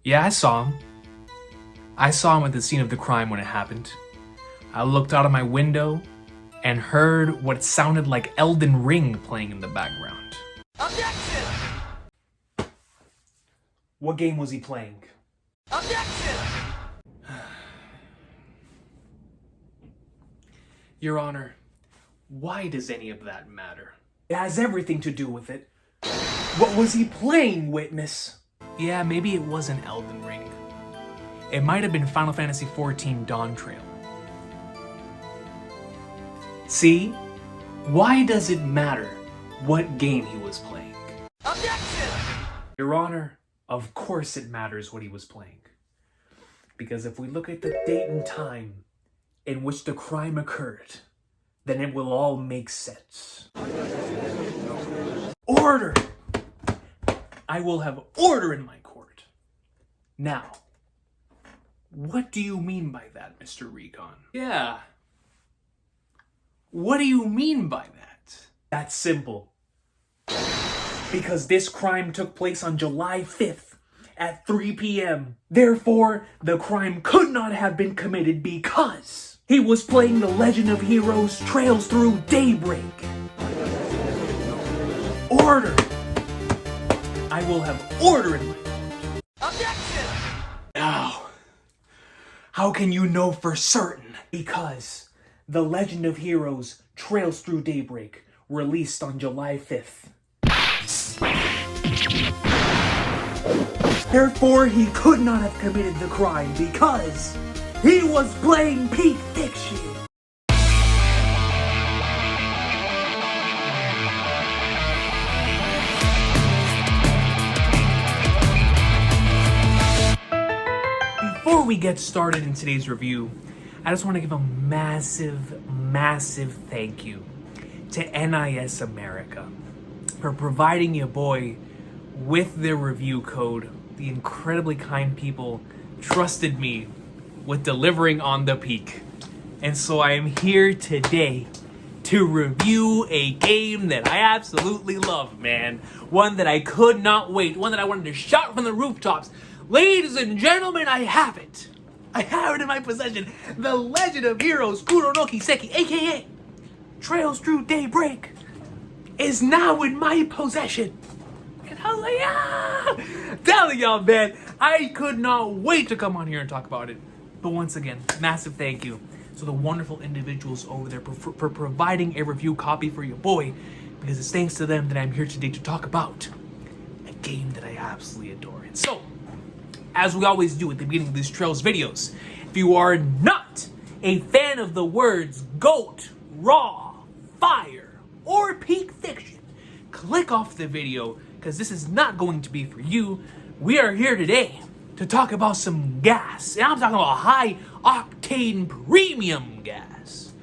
Yeah, I saw him. I saw him at the scene of the crime when it happened. I looked out of my window and heard what sounded like Elden Ring playing in the background. Objection! What game was he playing? Objection! Your Honor, why does any of that matter? It has everything to do with it. What was he playing, witness? Yeah, maybe it wasn't Elden Ring. It might have been Final Fantasy XIV Dawn Trail. See? Why does it matter what game he was playing? Objection! Your Honor, of course it matters what he was playing. Because if we look at the date and time in which the crime occurred, then it will all make sense. Order! I will have order in my court. Now, what do you mean by that, Mr. Recon? Yeah. What do you mean by that? That's simple. Because this crime took place on July 5th at 3 p.m. Therefore, the crime could not have been committed because he was playing The Legend of Heroes Trails Through Daybreak. Order! I will have order in my court. Objection! Now, how can you know for certain? Because The Legend of Heroes Trails Through Daybreak released on July 5th. Therefore, he could not have committed the crime because he was playing Peak Fiction. Before we get started in today's review, I just want to give a massive thank you to NIS America for providing your boy with their review code. The incredibly kind people trusted me with delivering on the peak. And so I am here today to review a game that I absolutely love, man. One that I could not wait. One that I wanted to shout from the rooftops. Ladies and gentlemen, I have it. I have it in my possession. The Legend of Heroes Kuro no Kiseki, aka Trails Through Daybreak, is now in my possession. And I was like, ah! Telling y'all, man, I could not wait to come on here and talk about it. But once again, massive thank you to the wonderful individuals over there for providing a review copy for your boy, because it's thanks to them that I'm here today to talk about a game that I absolutely adore. And so, as we always do at the beginning of these Trails videos, if you are not a fan of the words GOAT, Raw, Fire, or Peak Fiction, click off the video, because this is not going to be for you. We are here today to talk about some gas, and I'm talking about high octane premium gas.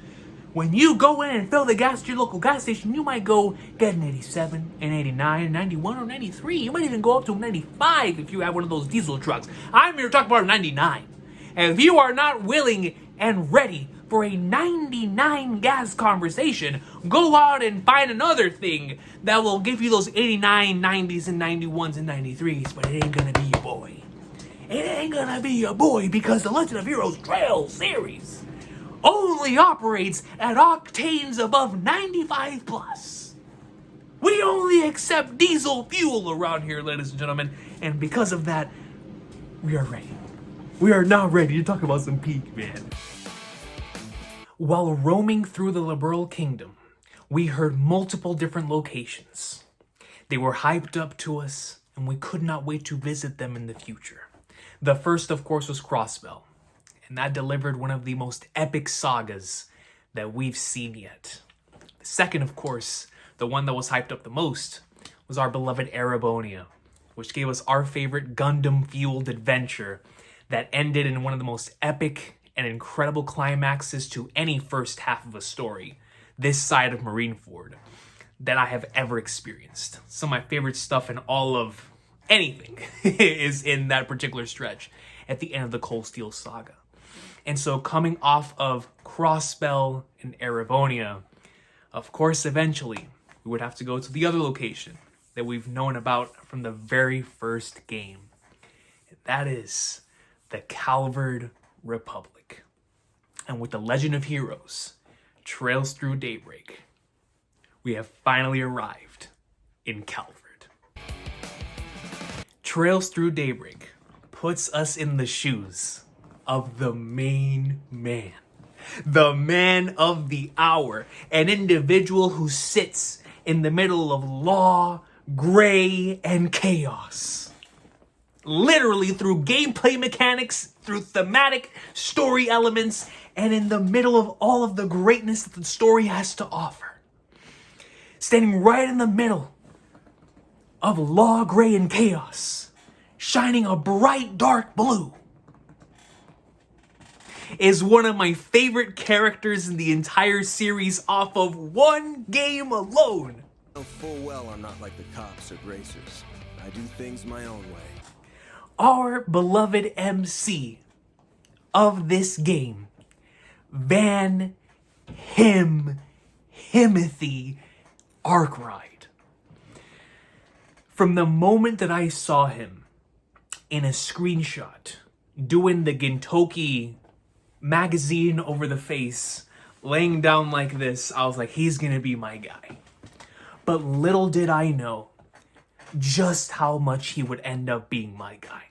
When you go in and fill the gas at your local gas station, you might go get an 87, an 89, 91, or 93. You might even go up to a 95 if you have one of those diesel trucks. I'm here to talk about a 99. And if you are not willing and ready for a 99 gas conversation, go out and find another thing that will give you those 89, 90s, and 91s and 93s, but it ain't gonna be your boy. It ain't gonna be your boy, because the Legend of Heroes Trail series only operates at octanes above 95 plus. We only accept diesel fuel around here, ladies and gentlemen, and because of that, we are ready. We are now ready to talk about some peak, man. While roaming through the Liberal Kingdom, we heard multiple different locations. They were hyped up to us, and we could not wait to visit them in the future. The first, of course, was Crossbell, and that delivered one of the most epic sagas that we've seen yet. The second, of course, the one that was hyped up the most, was our beloved Erebonia, which gave us our favorite Gundam-fueled adventure that ended in one of the most epic and incredible climaxes to any first half of a story this side of Marineford that I have ever experienced. Some of my favorite stuff in all of anything is in that particular stretch at the end of the Cold Steel saga. And so coming off of Crossbell and Erebonia, of course, eventually, we would have to go to the other location that we've known about from the very first game. That is the Calvard Republic. And with the Legend of Heroes, Trails Through Daybreak, we have finally arrived in Calvard. Trails Through Daybreak puts us in the shoes of the main man. The man of the hour. An individual who sits in the middle of law, gray, and chaos. Literally through gameplay mechanics, through thematic story elements, and in the middle of all of the greatness that the story has to offer. Standing right in the middle of law, gray, and chaos, shining a bright dark blue, is one of my favorite characters in the entire series off of one game alone. I know full well I'm not like the cops or racers. I do things my own way. Our beloved MC of this game, Himothy Arkwright. From the moment that I saw him in a screenshot doing the Gintoki magazine over the face, laying down like this, I was like, he's gonna be my guy. But little did I know just how much he would end up being my guy.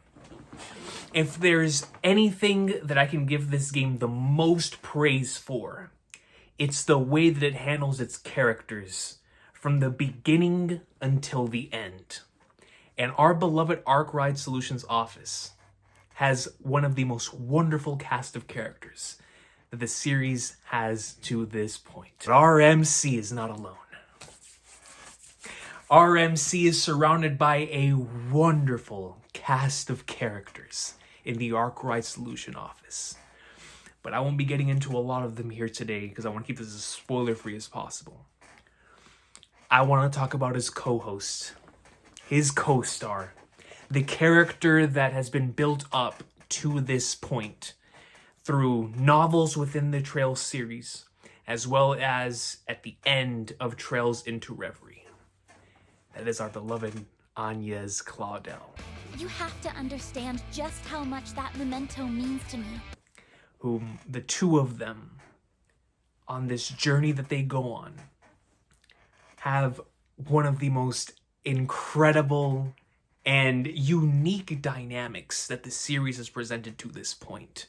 If there's anything that I can give this game the most praise for, it's the way that it handles its characters from the beginning until the end. And our beloved Arkwright Solutions office has one of the most wonderful cast of characters that the series has to this point. But our MC is not alone. Our MC is surrounded by a wonderful cast of characters in the Arkwright Solution office. But I won't be getting into a lot of them here today because I want to keep this as spoiler-free as possible. I want to talk about his co-host, his co-star, the character that has been built up to this point through novels within the Trails series, as well as at the end of Trails into Reverie. That is our beloved Agnes Claudel. You have to understand just how much that memento means to me. Whom the two of them, on this journey that they go on, have one of the most incredible and unique dynamics that the series has presented to this point.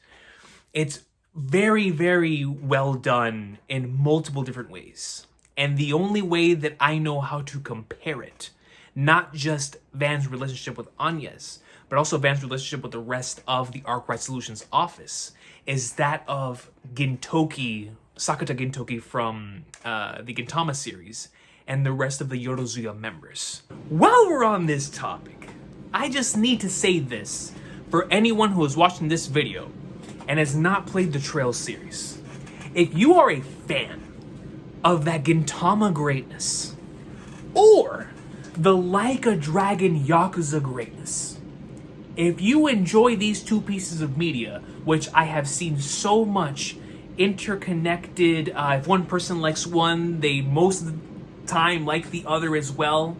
It's very, very well done in multiple different ways. And the only way that I know how to compare it, not just Van's relationship with Agnes, but also Van's relationship with the rest of the Arkwright Solutions office, is that of Gintoki, Sakata Gintoki from the Gintama series, and the rest of the Yorozuya members. While we're on this topic, I just need to say this for anyone who is watching this video and has not played the Trails series. If you are a fan of that Gintama greatness, or the Like a Dragon Yakuza greatness, if you enjoy these two pieces of media, which I have seen so much interconnected, if one person likes one, they most of the time like the other as well.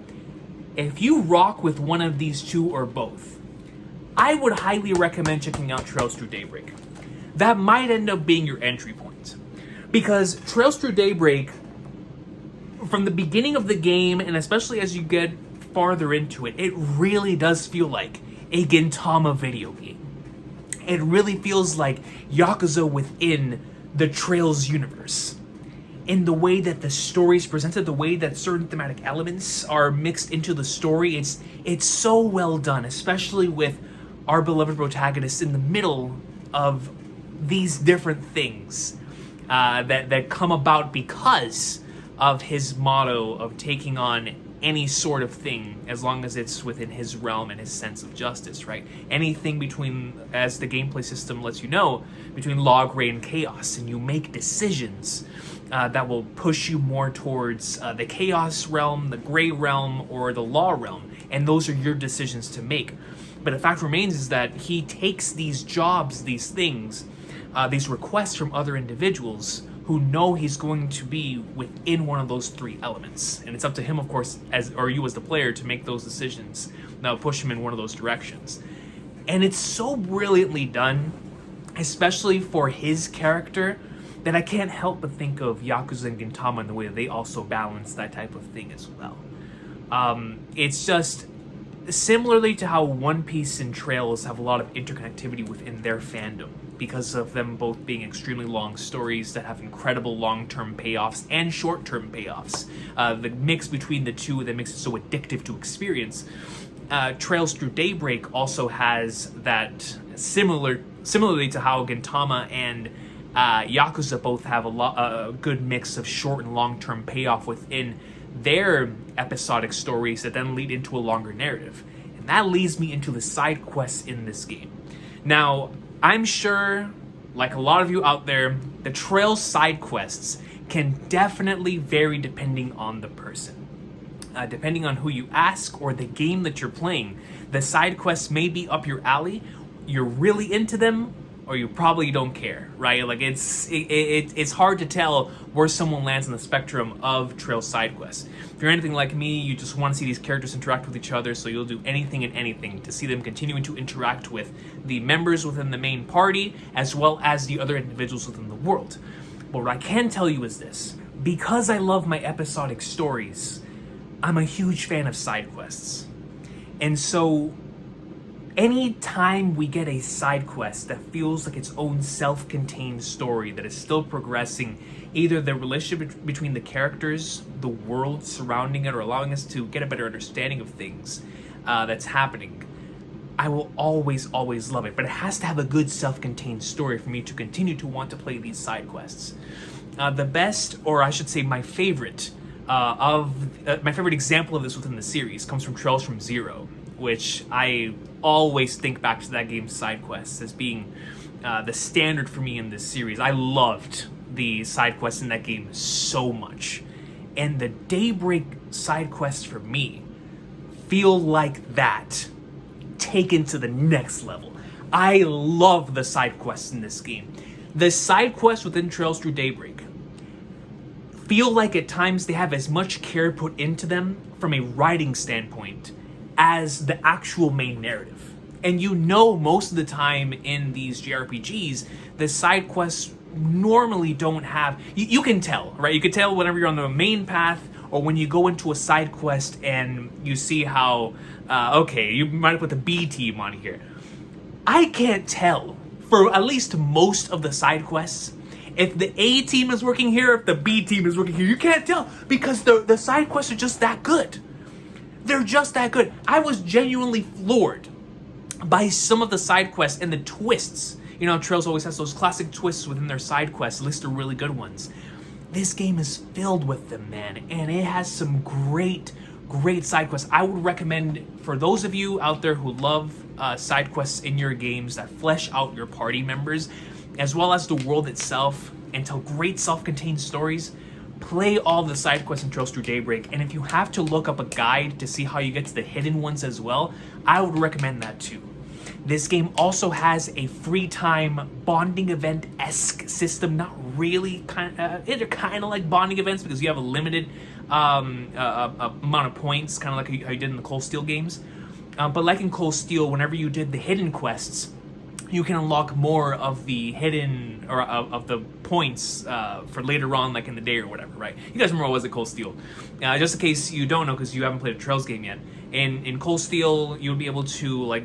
If you rock with one of these two or both, I would highly recommend checking out Trails Through Daybreak. That might end up being your entry point. Because Trails Through Daybreak, from the beginning of the game, and especially as you get farther into it, it really does feel like a Gintama video game. It really feels like Yakuza within the Trails universe. In the way that the story is presented, the way that certain thematic elements are mixed into the story, it's so well done, especially with our beloved protagonist in the middle of these different things that come about because of his motto of taking on any sort of thing as long as it's within his realm and his sense of justice, right? Anything between, as the gameplay system lets you know, between law, gray, and chaos, and you make decisions that will push you more towards the chaos realm, the gray realm, or the law realm, and those are your decisions to make. But the fact remains is that he takes these jobs, these things, these requests from other individuals who know he's going to be within one of those three elements. And it's up to him, of course, or you as the player, to make those decisions that will push him in one of those directions. And it's so brilliantly done, especially for his character, that I can't help but think of Yakuza and Gintama in the way that they also balance that type of thing as well. It's just similarly to how One Piece and Trails have a lot of interconnectivity within their fandom because of them both being extremely long stories that have incredible long-term payoffs and short-term payoffs. The mix between the two that makes it so addictive to experience. Trails Through Daybreak also has that similarly to how Gintama and Yakuza both have a good mix of short and long-term payoff within their episodic stories that then lead into a longer narrative. And that leads me into the side quests in this game. Now, I'm sure, like a lot of you out there, the Trails side quests can definitely vary depending on the person. Depending on who you ask or the game that you're playing, the side quests may be up your alley, you're really into them, or you probably don't care, right? Like it's hard to tell where someone lands on the spectrum of Trails side quests. If you're anything like me, you just want to see these characters interact with each other, so you'll do anything and anything to see them continuing to interact with the members within the main party, as well as the other individuals within the world. But what I can tell you is this: because I love my episodic stories, I'm a huge fan of side quests. And so anytime we get a side quest that feels like its own self-contained story that is still progressing either the relationship between the characters, the world surrounding it, or allowing us to get a better understanding of things that's happening, I will always love it. But it has to have a good self-contained story for me to continue to want to play these side quests. The best, or I should say my favorite, my favorite example of this within the series comes from Trails from Zero, which I always think back to that game's side quests as being the standard for me in this series. I loved the side quests in that game so much. And the Daybreak side quests for me feel like that taken to the next level. I love the side quests in this game. The side quests within Trails Through Daybreak feel like at times they have as much care put into them from a writing standpoint as the actual main narrative. And you know, most of the time in these JRPGs, the side quests normally don't have... You can tell, right? You can tell whenever you're on the main path or when you go into a side quest and you see how, okay, you might have put the B team on here. I can't tell, for at least most of the side quests, if the A team is working here, if the B team is working here. You can't tell because the side quests are just that good. They're just that good. I was genuinely floored by some of the side quests and the twists. You know, Trails always has those classic twists within their side quests, at least they're really good ones. This game is filled with them, man, and it has some great side quests. I would recommend, for those of you out there who love side quests in your games that flesh out your party members, as well as the world itself, and tell great self-contained stories, play all the side quests in Trails Through Daybreak. And if you have to look up a guide to see how you get to the hidden ones as well, I would recommend that too. This game also has a free time bonding event-esque system. Not really, they're kind of like bonding events because you have a limited amount of points, kind of like how you did in the Cold Steel games. But like in Cold Steel, whenever you did the hidden quests, you can unlock more of the hidden, or of the points for later on, like in the day or whatever, right? You guys remember what was it, Cold Steel? Just in case you don't know, because you haven't played a Trails game yet. In Cold Steel, you would be able to, like,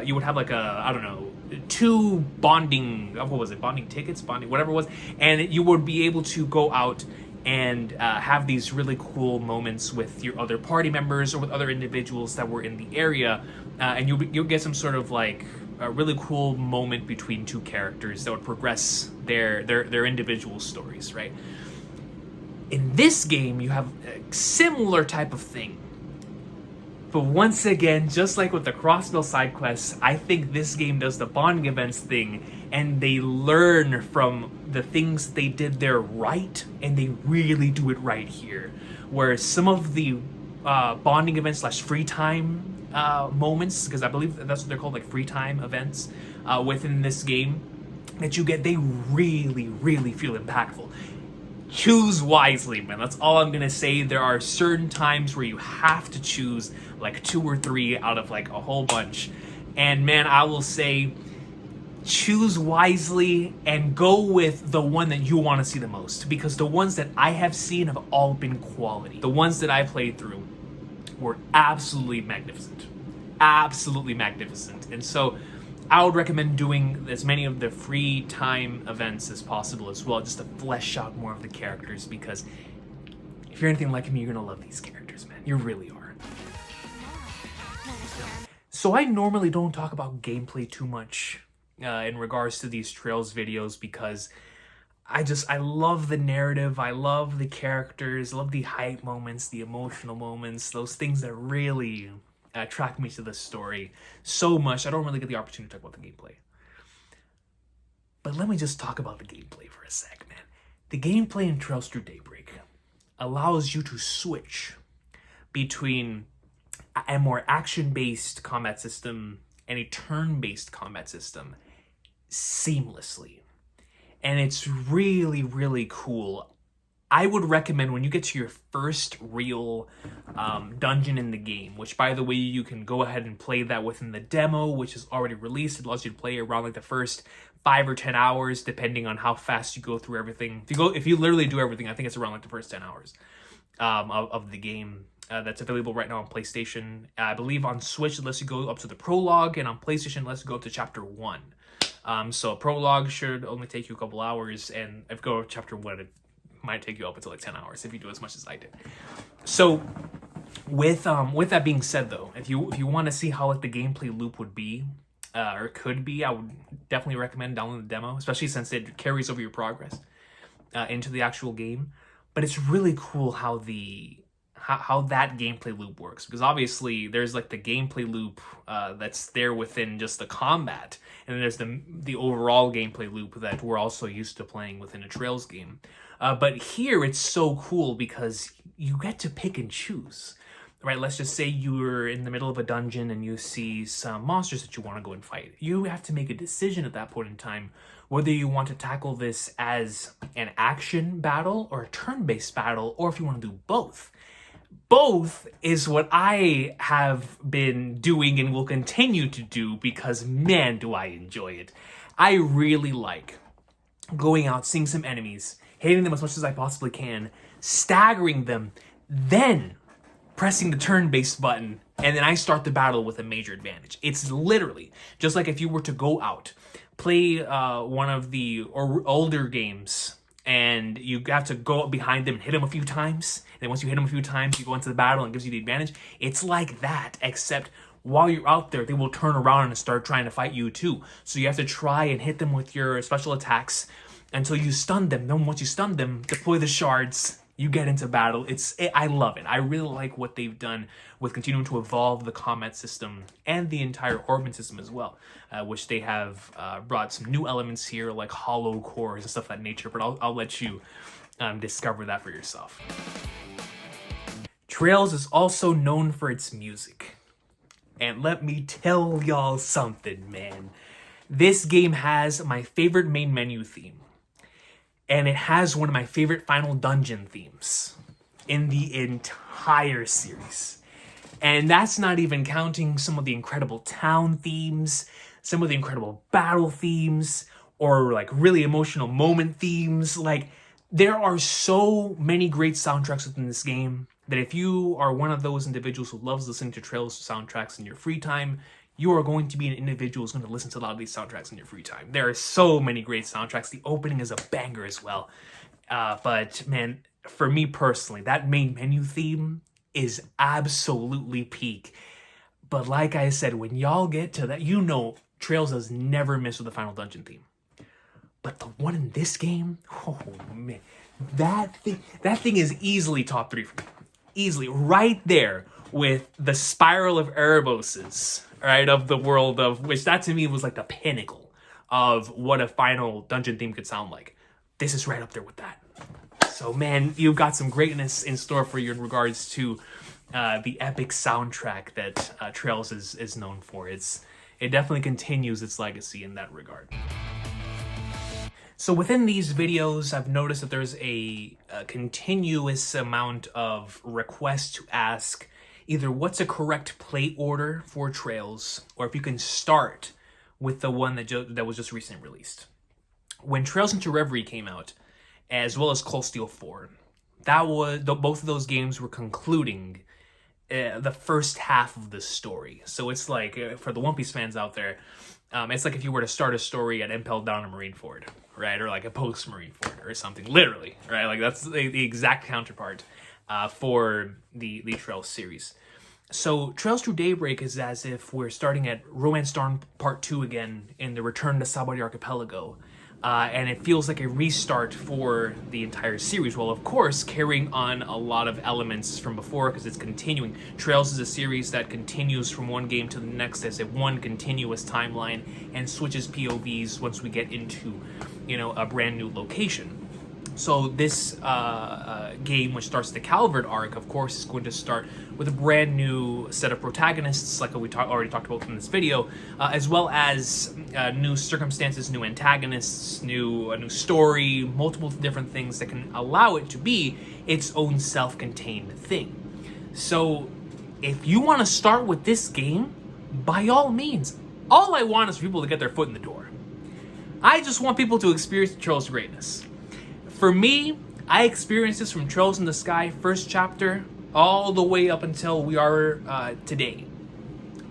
you would have like a, I don't know, 2 bonding, what was it, bonding tickets, whatever it was, and you would be able to go out and have these really cool moments with your other party members or with other individuals that were in the area, and you'll get some sort of like a really cool moment between 2 characters that would progress their individual stories, right? In this game, you have a similar type of thing. But once again, just like with the Crossbell side quests, I think this game does the bonding events thing, and they learn from the things they did there right, and they really do it right here. Whereas some of the bonding events / free time moments, because I believe that's what they're called, like free time events within this game that you get, they really feel impactful. Choose wisely, man. That's all I'm gonna say. There are certain times where you have to choose like 2 or 3 out of like a whole bunch, And man, I will say, choose wisely and go with the one that you want to see the most, because the ones that I have seen have all been quality. The ones that I played through were absolutely magnificent. Absolutely magnificent. And so I would recommend doing as many of the free time events as possible as well, just to flesh out more of the characters, because if you're anything like me, you're gonna love these characters, man. You really are. So I normally don't talk about gameplay too much in regards to these Trails videos, because I love the narrative, I love the characters, I love the hype moments, the emotional moments, those things that really attract me to the story so much. I don't really get the opportunity to talk about the gameplay. But let me just talk about the gameplay for a sec, man. The gameplay in Trails Through Daybreak allows you to switch between a more action-based combat system and a turn-based combat system seamlessly. And it's really, really cool. I would recommend when you get to your first real dungeon in the game, which, by the way, you can go ahead and play that within the demo, which is already released. It allows you to play around like the first 5 or 10 hours, depending on how fast you go through everything. If you literally do everything, I think it's around like the first 10 hours of the game. That's available right now on PlayStation. I believe on Switch it lets you go up to the prologue, and on PlayStation it lets you go up to chapter 1. So a prologue should only take you a couple hours, and if you go to chapter 1, it might take you up until like 10 hours if you do as much as I did. So with that being said, though, if you want to see how like the gameplay loop would be or could be, I would definitely recommend downloading the demo, especially since it carries over your progress into the actual game. But it's really cool how that gameplay loop works, because obviously there's like the gameplay loop that's there within just the combat, and then there's the overall gameplay loop that we're also used to playing within a Trails game. But here it's so cool because you get to pick and choose, right? Let's just say you're in the middle of a dungeon and you see some monsters that you want to go and fight. You have to make a decision at that point in time whether you want to tackle this as an action battle or a turn-based battle, or if you want to do both. Both is what I have been doing and will continue to do, because man, do I enjoy it. I really like going out, seeing some enemies, hitting them as much as I possibly can, staggering them, then pressing the turn-based button, and then I start the battle with a major advantage. It's literally just like if you were to go out, play one of the older games, and you have to go up behind them and hit them a few times. And then once you hit them a few times, you go into the battle and it gives you the advantage. It's like that, except while you're out there, they will turn around and start trying to fight you too. So you have to try and hit them with your special attacks until you stun them. Then once you stun them, deploy the shards, you get into battle. I love it. I really like what they've done with continuing to evolve the combat system and the entire orbit system as well, which they have brought some new elements here, like hollow cores and stuff of that nature, but I'll let you discover that for yourself. Trails is also known for its music. And let me tell y'all something, man. This game has my favorite main menu theme. And it has one of my favorite final dungeon themes in the entire series. And that's not even counting some of the incredible town themes, some of the incredible battle themes, or like really emotional moment themes. Like, there are so many great soundtracks within this game that if you are one of those individuals who loves listening to Trails soundtracks in your free time, you are going to be an individual who's going to listen to a lot of these soundtracks in your free time. There are so many great soundtracks. The opening is a banger as well. But man, for me personally, that main menu theme is absolutely peak. But like I said, when y'all get to that, you know Trails does never miss with the final dungeon theme. But the one in this game, oh man, that thing is easily top 3 for me. Easily, right there with the Spiral of Ereboses, right, of the world of, which that to me was like the pinnacle of what a final dungeon theme could sound like. This is right up there with that. So man, you've got some greatness in store for you in regards to the epic soundtrack that Trails is known for. It definitely continues its legacy in that regard. So within these videos, I've noticed that there's a continuous amount of requests to ask either what's a correct play order for Trails, or if you can start with the one that was just recently released. When Trails into Reverie came out, as well as Cold Steel 4, both of those games were concluding the first half of the story. So it's like, for the One Piece fans out there, it's like if you were to start a story at Impel Down or Marineford, right? Or like a post Marineford or something, literally, right? Like that's the exact counterpart for the Trails series. So Trails Through Daybreak is as if we're starting at Romance Dawn Part 2 again in the Return to Sabaody Archipelago. And it feels like a restart for the entire series. Well, of course, carrying on a lot of elements from before because it's continuing. Trails is a series that continues from one game to the next as one continuous timeline and switches POVs once we get into, a brand new location. So this game, which starts the Calvert arc, of course, is going to start with a brand new set of protagonists, like we already talked about in this video, as well as new circumstances, new antagonists, a new story, multiple different things that can allow it to be its own self-contained thing. So if you want to start with this game, by all means, all I want is for people to get their foot in the door. I just want people to experience Trails' greatness. For me, I experienced this from Trails in the Sky, first chapter, all the way up until we are today.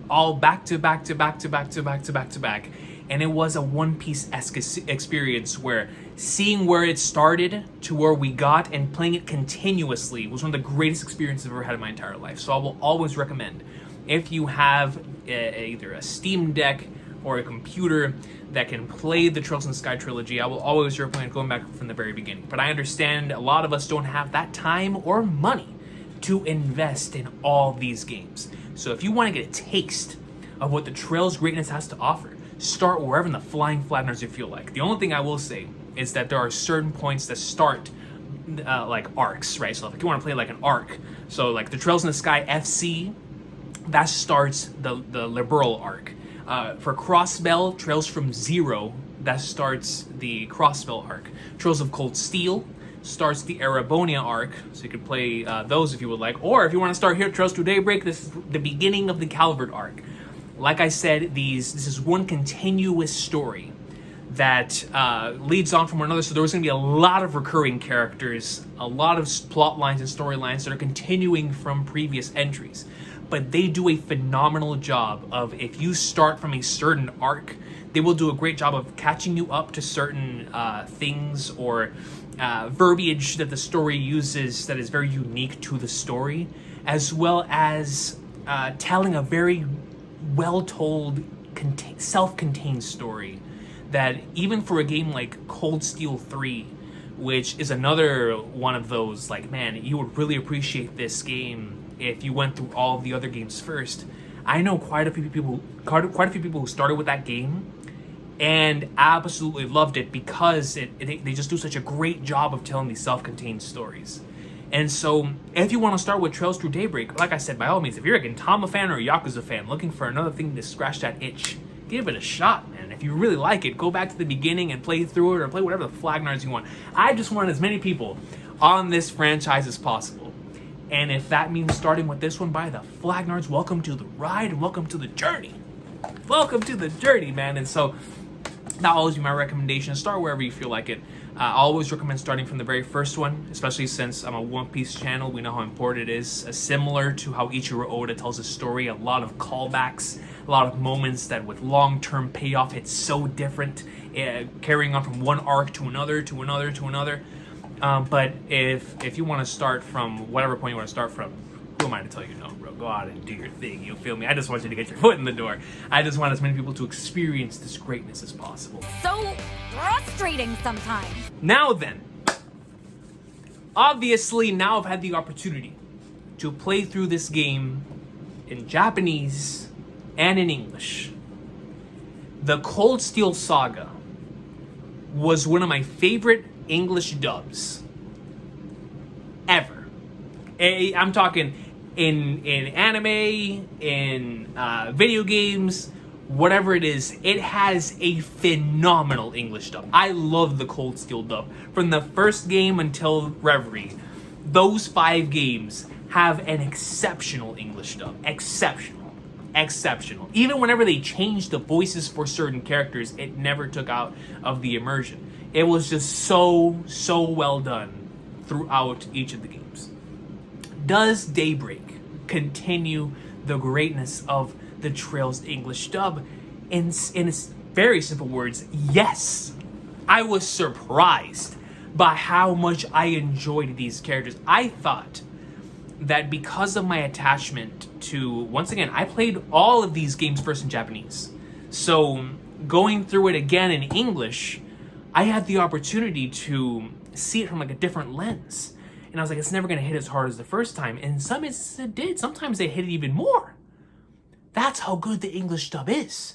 All back to back to back to back to back to back to back. And it was a One Piece-esque experience where seeing where it started to where we got and playing it continuously was one of the greatest experiences I've ever had in my entire life. So I will always recommend, if you have either a Steam Deck or a computer that can play the Trails in the Sky trilogy, I will always recommend going back from the very beginning. But I understand a lot of us don't have that time or money to invest in all these games. So if you want to get a taste of what the Trails greatness has to offer, start wherever in the flying flatliners you feel like. The only thing I will say is that there are certain points that start like arcs, right? So if you want to play like an arc, so like the Trails in the Sky FC, that starts the Liberal arc. For Crossbell, Trails from Zero, that starts the Crossbell arc. Trails of Cold Steel starts the Erebonia arc, so you can play those if you would like. Or if you want to start here, Trails Through Daybreak, this is the beginning of the Calvert arc. Like I said, this is one continuous story that leads on from one another. So there's going to be a lot of recurring characters, a lot of plot lines and storylines that are continuing from previous entries. But they do a phenomenal job of, if you start from a certain arc, they will do a great job of catching you up to certain things or verbiage that the story uses that is very unique to the story, as well as telling a very well-told, self-contained story that even for a game like Cold Steel 3, which is another one of those, like, man, you would really appreciate this game if you went through all of the other games first. I know quite a few people who started with that game and absolutely loved it because they just do such a great job of telling these self-contained stories. And so, if you want to start with Trails Through Daybreak, like I said, by all means, if you're a Gintama fan or a Yakuza fan looking for another thing to scratch that itch, give it a shot, man. If you really like it, go back to the beginning and play through it, or play whatever the flagnards you want. I just want as many people on this franchise as possible. And if that means starting with this one, by the flagnards, welcome to the ride and welcome to the journey. Welcome to the journey, man. And so, that'll always be my recommendation. Start wherever you feel like it. I always recommend starting from the very first one, especially since I'm a One Piece channel. We know how important it is. Similar to how Ichiro Oda tells a story, a lot of callbacks, a lot of moments that with long-term payoff, it's so different, carrying on from one arc to another, to another, to another. But if you want to start from whatever point you want to start from, who am I to tell you no, bro? Go out and do your thing. You feel me? I just want you to get your foot in the door. I just want as many people to experience this greatness as possible. So frustrating sometimes. Now then, obviously now I've had the opportunity to play through this game in Japanese and in English. The Cold Steel Saga was one of my favorite English dubs ever. I'm talking in anime, in video games, whatever it is, it has a phenomenal English dub. I love the Cold Steel dub. From the first game until Reverie, those 5 games have an exceptional English dub. Exceptional. Even whenever they changed the voices for certain characters, it never took out of the immersion. It was just so well done throughout each of the games. Does Daybreak continue the greatness of the Trails English dub? In very simple words, yes. I was surprised by how much I enjoyed these characters. I thought that because of my attachment to, once again, I played all of these games first in Japanese. So going through it again in English, I had the opportunity to see it from like a different lens. And I was like, it's never going to hit as hard as the first time. And in some instances it did. Sometimes they hit it even more. That's how good the English dub is.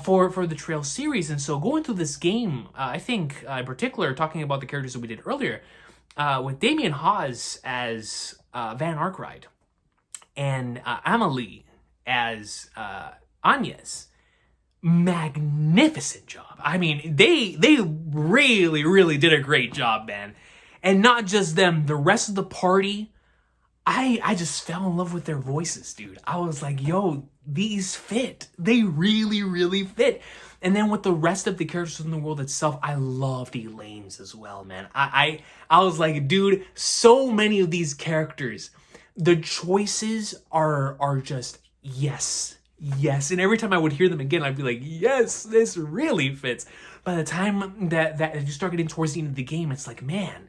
For the Trail series. And so going through this game, I think in particular, talking about the characters that we did earlier, with Damien Hawes as Van Arkwright and Amelie as Agnes, magnificent job. I mean, they really did a great job, man. And not just them, the rest of the party, I just fell in love with their voices, dude. I was like, yo, these fit. They really fit. And then with the rest of the characters in the world itself, I loved Elaine's as well, man. I was like, dude, so many of these characters, the choices are just yes. And every time I would hear them again, I'd be like, yes, this really fits. By the time that you start getting towards the end of the game, it's like, man,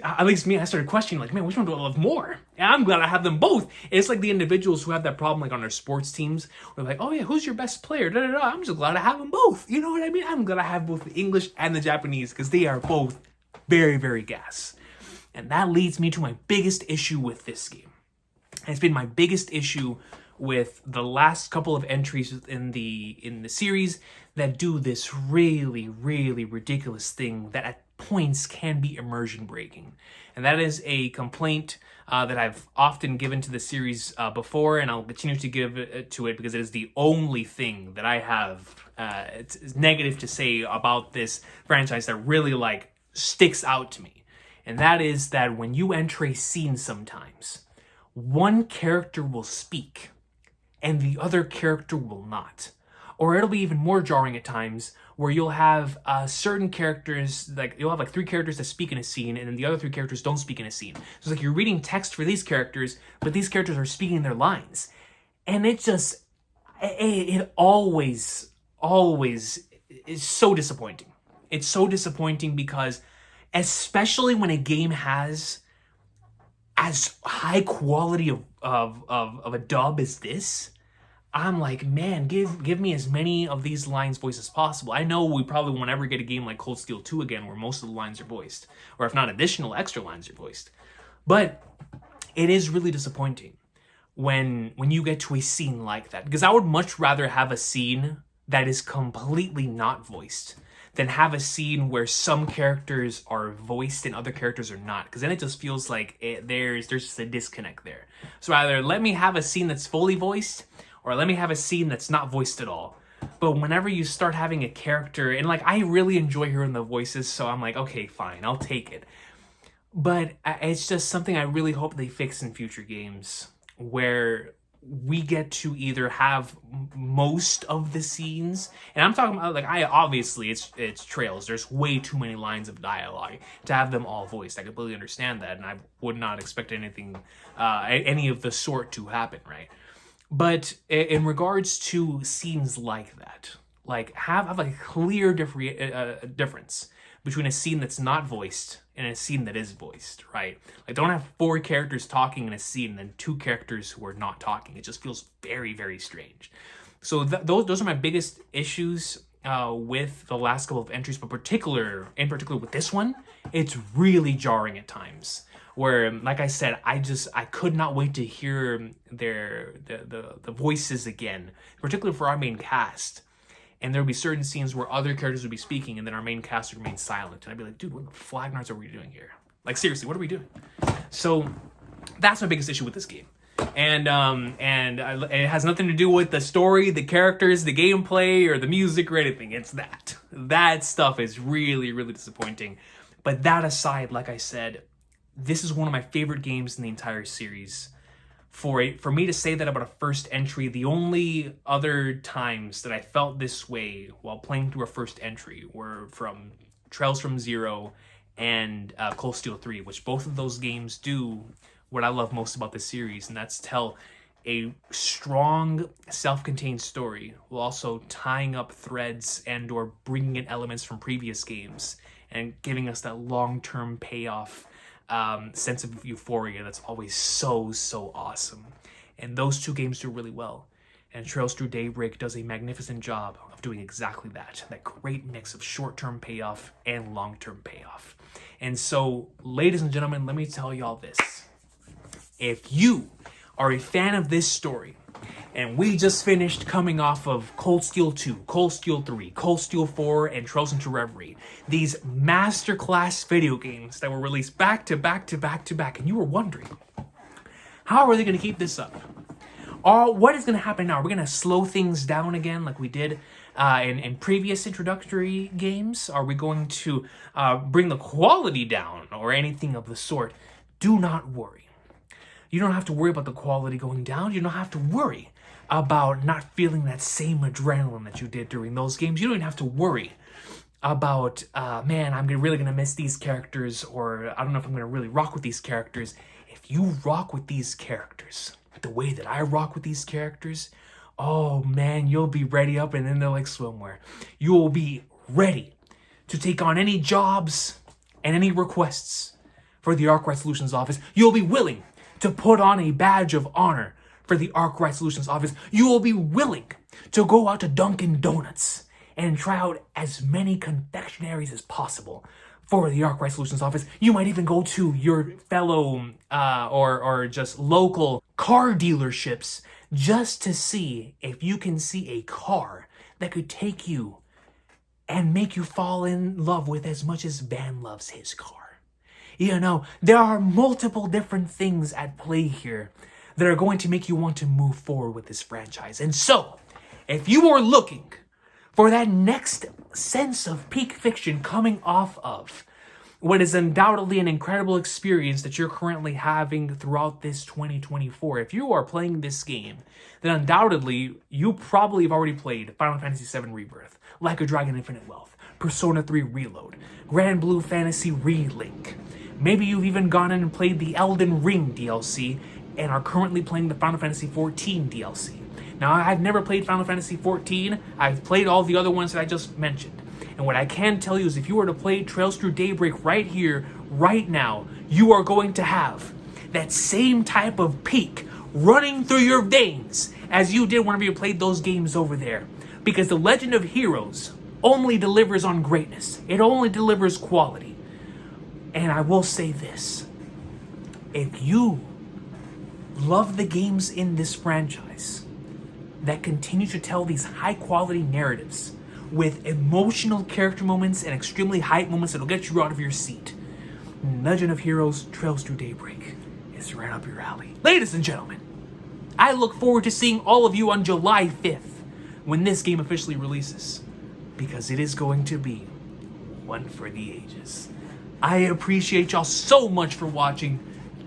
at least me, I started questioning, like, man, which one do I love more? And I'm glad I have them both. It's like the individuals who have that problem, like on their sports teams, where like, oh yeah, who's your best player? I'm just glad I have them both. You know what I mean? I'm glad I have both the English and the Japanese, because they are both very gas. And that leads me to my biggest issue with this game. And it's been my biggest issue with the last couple of entries in the series that do this really ridiculous thing that at points can be immersion breaking. And that is a complaint that I've often given to the series before, and I'll continue to give it to it because it is the only thing that I have it's negative to say about this franchise that really like sticks out to me. And that is that when you enter a scene sometimes, one character will speak and the other character will not. Or it'll be even more jarring at times where you'll have certain characters, like you'll have like 3 characters that speak in a scene and then the other 3 characters don't speak in a scene. So it's like you're reading text for these characters, but these characters are speaking their lines. And it just, it always is so disappointing. It's so disappointing because especially when a game has as high quality of a dub as this, I'm like, man, give me as many of these lines voiced as possible. I know we probably won't ever get a game like Cold Steel 2 again where most of the lines are voiced, or if not additional extra lines are voiced. But it is really disappointing when you get to a scene like that, because I would much rather have a scene that is completely not voiced than have a scene where some characters are voiced and other characters are not, because then it just feels like there's just a disconnect there. So either let me have a scene that's fully voiced, or let me have a scene that's not voiced at all. But whenever you start having a character, and like I really enjoy hearing the voices, so I'm like, okay, fine, I'll take it. But it's just something I really hope they fix in future games, where we get to either have most of the scenes, and I'm talking about like obviously it's Trails. There's way too many lines of dialogue to have them all voiced. I completely understand that, and I would not expect anything, any of the sort to happen, right? But in regards to scenes like that, like have a clear difference between a scene that's not voiced and a scene that is voiced, right? Like don't have 4 characters talking in a scene and then 2 characters who are not talking. It just feels very strange. So those are my biggest issues with the last couple of entries, but in particular with this one, it's really jarring at times. Where, like I said, I could not wait to hear the voices again, particularly for our main cast. And there would be certain scenes where other characters would be speaking, and then our main cast would remain silent. And I'd be like, dude, what the flag nards are we doing here? Like, seriously, what are we doing? So that's my biggest issue with this game. And it has nothing to do with the story, the characters, the gameplay, or the music, or anything. It's that stuff is really disappointing. But that aside, like I said, this is one of my favorite games in the entire series. For me to say that about a first entry, the only other times that I felt this way while playing through a first entry were from Trails from Zero and Cold Steel 3, which both of those games do what I love most about this series, and that's tell a strong, self-contained story while also tying up threads and or bringing in elements from previous games and giving us that long-term payoff sense of euphoria that's always so awesome. And those two games do really well. And Trails Through Daybreak does a magnificent job of doing exactly that. That great mix of short-term payoff and long-term payoff. And so, ladies and gentlemen, let me tell y'all this. If you are a fan of this story, and we just finished coming off of Cold Steel 2, Cold Steel 3, Cold Steel 4, and Trails into Reverie. These masterclass video games that were released back to back to back to back. And you were wondering, how are they going to keep this up? What is going to happen now? Are we going to slow things down again like we did in previous introductory games? Are we going to bring the quality down or anything of the sort? Do not worry. You don't have to worry about the quality going down. You don't have to worry about not feeling that same adrenaline that you did during those games. You don't even have to worry about, man, I'm really going to miss these characters, or I don't know if I'm going to really rock with these characters. If you rock with these characters the way that I rock with these characters, oh man, you'll be ready up and in there like swimwear. You will be ready to take on any jobs and any requests for the Arkwright Solutions office. You'll be willing to put on a badge of honor for the Arkwright Solutions office. You will be willing to go out to Dunkin' Donuts and try out as many confectionaries as possible for the Arkwright Solutions office. You might even go to your fellow or just local car dealerships just to see if you can see a car that could take you and make you fall in love with as much as Van loves his car. You know, there are multiple different things at play here that are going to make you want to move forward with this franchise. And so, if you are looking for that next sense of peak fiction coming off of what is undoubtedly an incredible experience that you're currently having throughout this 2024, if you are playing this game, then undoubtedly you probably have already played Final Fantasy VII Rebirth, Like a Dragon Infinite Wealth, Persona 3 Reload, Grand Blue Fantasy Relink. Maybe you've even gone in and played the Elden Ring DLC and are currently playing the Final Fantasy XIV DLC. Now, I've never played Final Fantasy XIV. I've played all the other ones that I just mentioned. And what I can tell you is if you were to play Trails Through Daybreak right here, right now, you are going to have that same type of peak running through your veins as you did whenever you played those games over there. Because the Legend of Heroes only delivers on greatness. It only delivers quality. And I will say this, if you love the games in this franchise that continue to tell these high quality narratives with emotional character moments and extremely hype moments that'll get you out of your seat, Legend of Heroes Trails Through Daybreak is right up your alley. Ladies and gentlemen, I look forward to seeing all of you on July 5th when this game officially releases, because it is going to be one for the ages. I appreciate y'all so much for watching.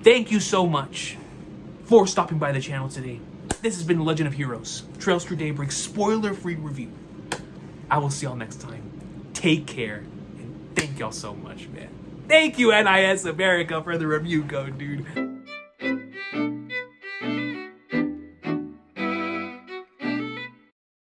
Thank you so much for stopping by the channel today. This has been Legend of Heroes Trails Through Daybreak spoiler-free review. I will see y'all next time. Take care, and thank y'all so much, man. Thank you, NIS America, for the review code, dude.